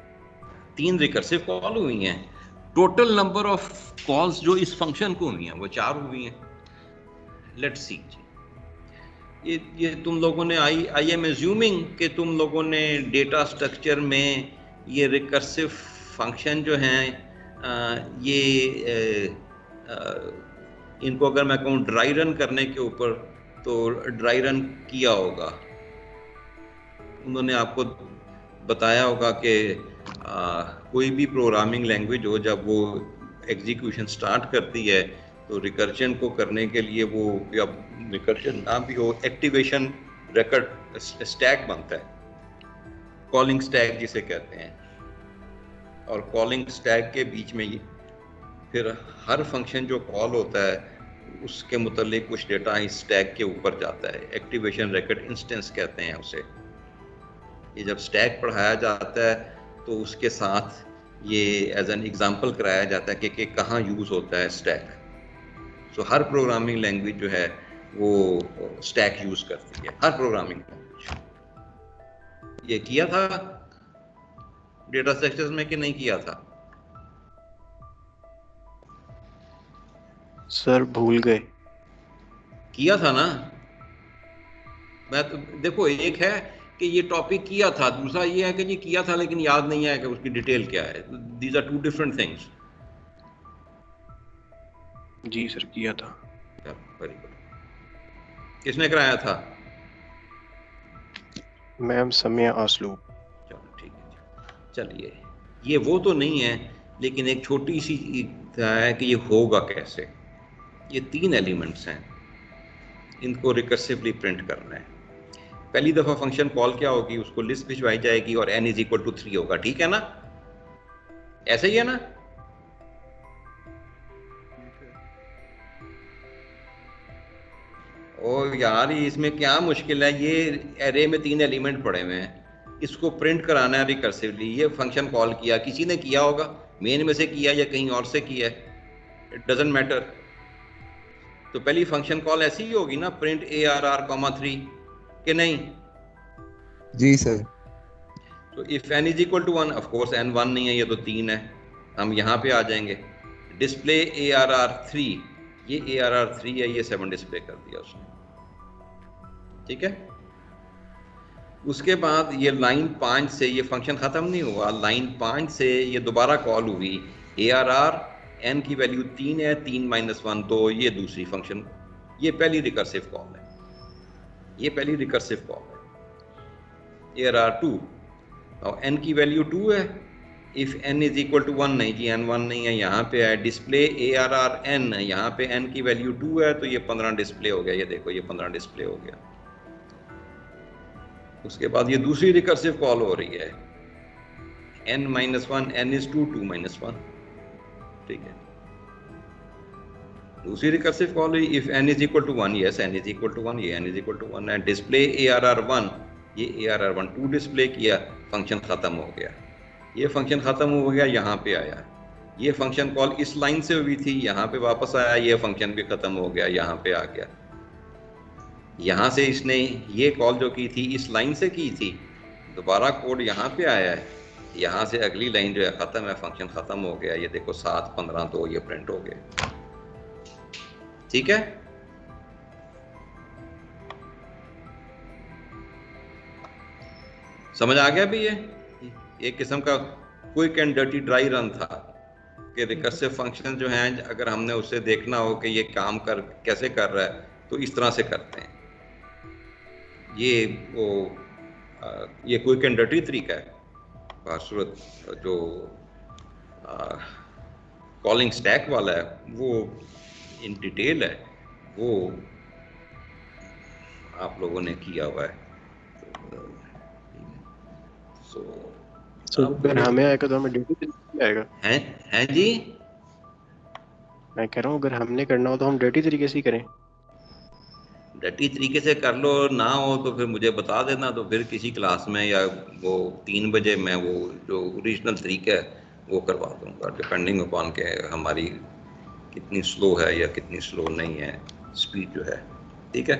3 recursive call हुई हैं। टोटल नंबर ऑफ कॉल्स जो इस फंक्शन को हुई हैं वो 4 हुई हैं। लेट्स सी जी, ये तुम लोगों ने आई एम एज्यूमिंग कि तुम लोगों ने डेटा स्ट्रक्चर में ये रिकर्सिव फंक्शन जो हैं, इनको अगर मैं कहूँ ड्राई रन करने के ऊपर, तो ड्राई रन किया होगा। उन्होंने आपको बताया होगा कि कोई भी प्रोग्रामिंग लैंग्वेज हो, जब वो एग्जीक्यूशन स्टार्ट करती है तो रिकर्जन को करने के लिए वो, या रिकर्जन ना भी हो, एक्टिवेशन रिकर्ड स्टैक बनता है, कॉलिंग स्टैक जिसे कहते हैं। और कॉलिंग स्टैक के बीच में फिर हर फंक्शन जो कॉल होता है उसके मुतालिक कुछ डेटा इस स्टैक के ऊपर जाता है, एक्टिवेशन रिकॉर्ड इंस्टेंस कहते हैं उसे। ये जब स्टैक पढ़ाया जाता है तो उसके साथ ये एज एन एग्जांपल कराया जाता है कि कहाँ यूज़ होता है स्टैक। सो हर प्रोग्रामिंग लैंग्वेज जो है वो स्टैक यूज़ करती है, हर प्रोग्रामिंग लैंग्वेज। ये किया था डेटा स्ट्रक्चर्स में कि नहीं किया था? सर भूल गए। किया था ना? मैं तो देखो, एक है कि ये टॉपिक किया था, दूसरा ये है कि जी किया था लेकिन याद नहीं है कि उसकी डिटेल क्या है। These are 2 different things. जी सर किया था। Very good. किसने कराया था? मैम समिया आसलू। चलो ठीक है। चलिए, ये वो तो नहीं है, लेकिन एक छोटी सी है कि ये होगा कैसे। ये 3 एलिमेंट्स हैं, इनको रिकर्सिवली प्रिंट करना है। पहली दफा फंक्शन कॉल क्या होगी, उसको लिस्ट भिजवाई जाएगी और n इज इक्वल टू 3 होगा, ठीक है ना? ऐसे ही है ना? ओ यार, इसमें क्या मुश्किल है, ये एरे में 3 एलिमेंट पड़े हुए हैं, इसको प्रिंट कराना है रिकर्सिवली। ये फंक्शन कॉल किया, किसी ने किया होगा, मेन में से किया या कहीं और से किया है, इट डजंट मैटर। तो पहली फंक्शन कॉल ऐसी ही होगी ना, प्रिंट ARR, 3 कि नहीं? जी सर। तो if n is equal to 1, of course n 1 नहीं है, ये तो 3 है। हम यहाँ पे आ जाएंगे, डिस्प्ले ARR3, ये ARR3 है, ये 7 डिस्प्ले कर दिया उसने, ठीक है। उसके बाद ये लाइन 5 से ये फंक्शन ख़त्म नहीं हुआ, लाइन 5 से ये दोबारा कॉल हुई ARR, n की वैल्यू 3 है, 3 - 1 2, ये दूसरी फंक्शन, ये पहली रिकर्सिव कॉल है, ये पहली रिकर्सिव कॉल है ARR 2। और n की वैल्यू 2 है, if n is equal to 1 नहीं जी, n 1 नहीं है, यहाँ पे है डिस्प्ले ARR n, यहाँ पे n की वैल्यू 2 है तो ये 15 डिस्प्ले हो गया, ये देखो ये 15 डिस्प्ले हो गया। उसके बाद ये दूसरी रिकर्सिव कॉल हो रही है n - 1, n is 2, 2 - 1, ठीक है। दूसरी रिकर्सिव कॉल हुई if n is equal to 1, yes n is equal to 1, ये n इज इक्वल टू 1 है, डिस्प्ले ARR 1, ये ARR 1 2 डिस्प्ले किया, फंक्शन ख़त्म हो गया, ये फंक्शन ख़त्म हो गया, यहाँ पे आया, ये फंक्शन कॉल इस लाइन से हुई थी, यहाँ पे वापस आया, ये फंक्शन भी ख़त्म हो गया, यहाँ पे आ गया। यहाँ से इसने ये कॉल जो की थी इस लाइन से की थी, दोबारा कोड यहाँ पे आया है, यहाँ से अगली लाइन जो है ख़त्म है, फंक्शन ख़त्म हो गया, ये देखो 7 15 2 ये प्रिंट हो गए, ठीक है। समझ आ गया भी? ये एक किस्म का quick and dirty dry run था कि रिकर्सिव फंक्शन जो हैं अगर हमने उससे देखना हो कि ये काम कर कैसे कर रहा है तो इस तरह से करते हैं। ये वो ये क्विक एंड डर्टी तरीका है। बासूरत जो कॉलिंग स्टैक वाला है वो इन डिटेल है, वो आप लोगों ने किया हुआ है। तो अगर हमें आएगा तो हमें डर्टी तरीके आएगा। हैं जी, मैं कह रहा हूँ अगर हमने करना हो तो हम डर्टी तरीके से ही करें। डर्टी तरीके से कर लो, ना हो तो फिर मुझे बता देना, तो फिर किसी क्लास में या वो 3 बजे मैं वो जो ओरिजिनल तरीका है वो करवा दूंगा, डिपेंडिंग अपॉन के हमारी कितनी स्लो है या कितनी स्लो नहीं है स्पीड जो है, ठीक है।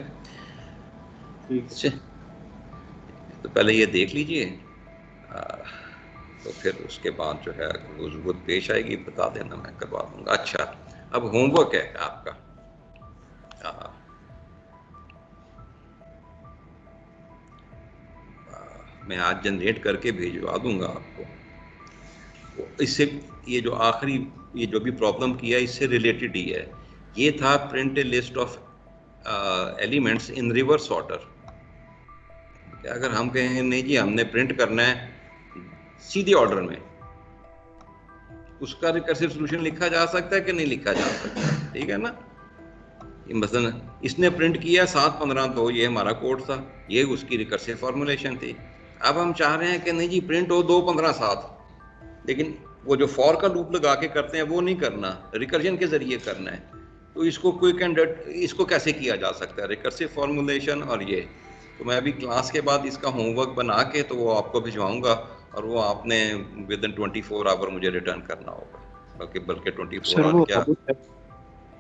अच्छा, तो पहले ये देख लीजिए, तो फिर उसके बाद जो है वो ज़रूरत पेश आएगी बता देना, मैं करवा दूंगा। अच्छा, अब होमवर्क है आपका, मैं आज जनरेट करके भेजवा दूंगा आपको। इससे ये जो आखिरी ये जो भी प्रॉब्लम किया इससे रिलेटेड ही है। ये था print A list of elements in reverse order. अगर हम कहें नहीं जी हमने प्रिंट करना है सीधे ऑर्डर में, उसका रिकर्सिव सॉल्यूशन लिखा जा सकता है कि नहीं लिखा जा सकता, ठीक है ना। मसलन इसने प्रिंट किया 7 15 2, ये हमारा कोड था, ये उसकी रिकर्सिव फॉर्मुलेशन थी। अब हम चाह रहे हैं कि नहीं जी प्रिंट हो 2 15 7, लेकिन वो जो फॉर का लूप लगा के करते हैं वो नहीं करना, रिकर्जन के जरिए करना है। तो इसको क्विक एंड इसको कैसे किया जा सकता है, रिकर्सिव फॉर्मुलेशन। और ये तो मैं अभी क्लास के बाद इसका होमवर्क बना के तो वो आपको भिजवाऊंगा, और वो आपने विद इन 24 आवर मुझे रिटर्न करना होगा, बल्कि 24 आवर क्या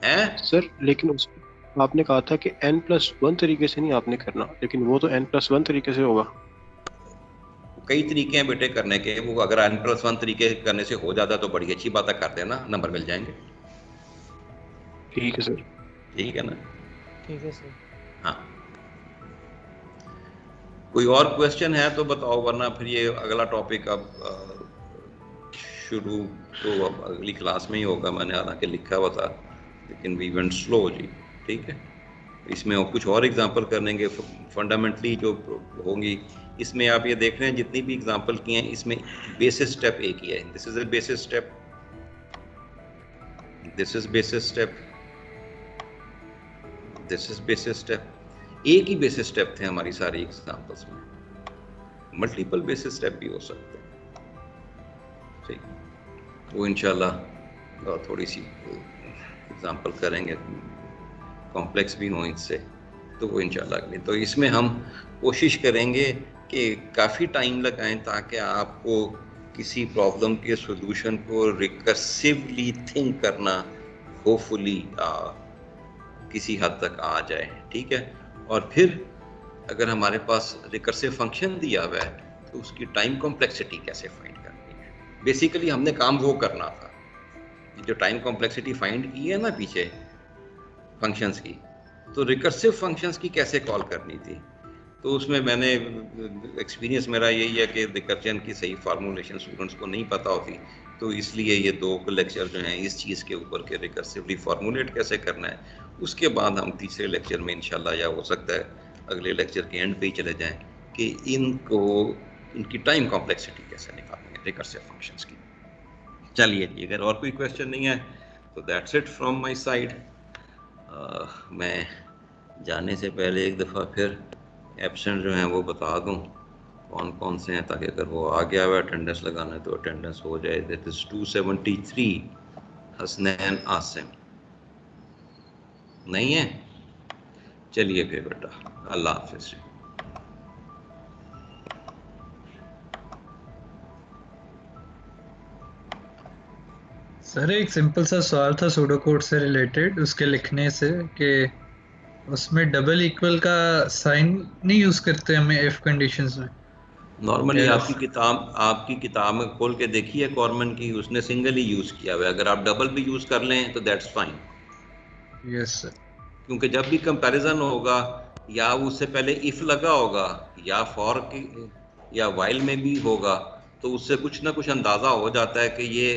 है सर। लेकिन उस आपने कहा था कि n+1 तरीके से नहीं आपने करना, लेकिन वो तो n+1 तरीके से होगा। कई तरीके हैं बेटे करने के, वो अगर n+1 तरीके करने से हो जाता तो बड़ी अच्छी बात है, कर देना, नंबर मिल जाएंगे। ठीक है सर, ठीक है ना, ठीक है सर। हाँ, कोई और क्वेश्चन है तो बताओ, वरना फिर ये अगला टॉपिक अब शुरू तो अब अगली क्लास में ही होगा। मैंने हालांकि लिखा हुआ था लेकिन वी वेंट स्लो जी, ठीक है। इसमें कुछ और एग्जांपल करेंगे फंडामेंटली जो होंगी। इसमें आप ये देख रहे हैं जितनी भी एग्जांपल किए हैं इसमें बेसिस स्टेप एक ही है, this is a basis step, this is basis step, this is basis step. एक ही बेसिस स्टेप थे हमारी सारी एग्जांपल्स में, मल्टीपल बेसिस स्टेप भी हो सकते हैं, ठीक। वो इंशाल्लाह थोड़ी सी एग्जांपल करेंगे, कॉम्प्लेक्स भी हो इससे, तो वो इंशाल्लाह अगले। तो इसमें हम कोशिश करेंगे कि काफ़ी टाइम लगाएं ताकि आपको किसी प्रॉब्लम के सॉल्यूशन को रिकर्सिवली थिंक करना होपफुली किसी हद तक आ जाए, ठीक है। और फिर अगर हमारे पास रिकर्सिव फंक्शन दिया हुआ है तो उसकी टाइम कॉम्प्लेक्सिटी कैसे फाइंड करनी है। बेसिकली हमने काम वो करना था, जो टाइम कॉम्प्लेक्सिटी फाइंड की है ना पीछे फंक्शंस की, तो रिकर्सिव फंक्शंस की कैसे कॉल करनी थी। तो उसमें मैंने एक्सपीरियंस मेरा यही है कि रिकर्जन की सही फार्मूलेशन स्टूडेंट्स को नहीं पता होती, तो इसलिए ये 2 लेक्चर जो हैं इस चीज़ के ऊपर के रिकर्सिवली फार्मूलेट कैसे करना है, उसके बाद हम तीसरे लेक्चर में इंशाल्लाह, या हो सकता है अगले लेक्चर के एंड पे ही चले जाएं कि इनकी टाइम कॉम्प्लेक्सिटी कैसे निकालनी है रिकर्सिव फंक्शंस की। चलिए जी, अगर और कोई क्वेश्चन नहीं है तो that's it from my side. मैं जाने से पहले एक दफ़ा फिर एब्सेंट जो हैं वो बता दूं कौन कौन से हैं, ताकि अगर वो आ गया हुआ अटेंडेंस लगाना है तो अटेंडेंस हो जाए। That is 273 Hasnain Asim. नहीं है? चलिए फिर बेटा, अल्लाह हाफिज़। सर एक सिंपल सा सवाल था सूडो कोड से रिलेटेड, उसके लिखने से, कि उसमें डबल इक्वल का साइन नहीं यूज करते हमें इफ कंडीशंस में। Normally Yes. आपकी किताब में खोल के देखिए कॉर्मन की, उसने सिंगल ही यूज़ किया हुआ है। अगर आप डबल भी यूज़ कर लें तो दैट्स फाइन, यस सर। क्योंकि जब भी कंपैरिजन होगा या उससे पहले इफ लगा होगा या फॉर की या वाइल में भी होगा, तो उससे कुछ ना कुछ अंदाज़ा हो जाता है कि ये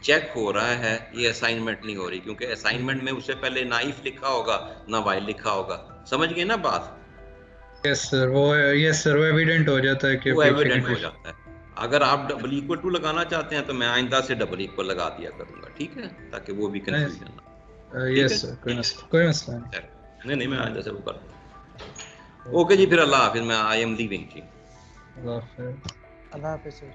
चेक हो रहा है, ये असाइनमेंट नहीं हो रही, क्योंकि असाइनमेंट में उससे पहले ना इफ लिखा होगा ना वाइल लिखा होगा। समझ गए ना बात? यस सर, वो एविडेंट हो जाता है कि वो पीछे एविडेंट हो कंडीशन। जाता है। अगर आप डबल इक्वल टू लगाना चाहते हैं तो मैं आइंदा से डबल इक्वल लगा दिया करूंगा, ठीक है, ताकि वो भी कंफ्यूजन ना। ठीक यस है, सर, कोई मसला नहीं। नहीं मैं आइंदा से वो कर दूंगा। ओके जी, फिर अल्लाह हाफिज। मैं आई एम लीविंग जी। अल्लाह हाफिज़। अल्लाह हाफिज़ सर।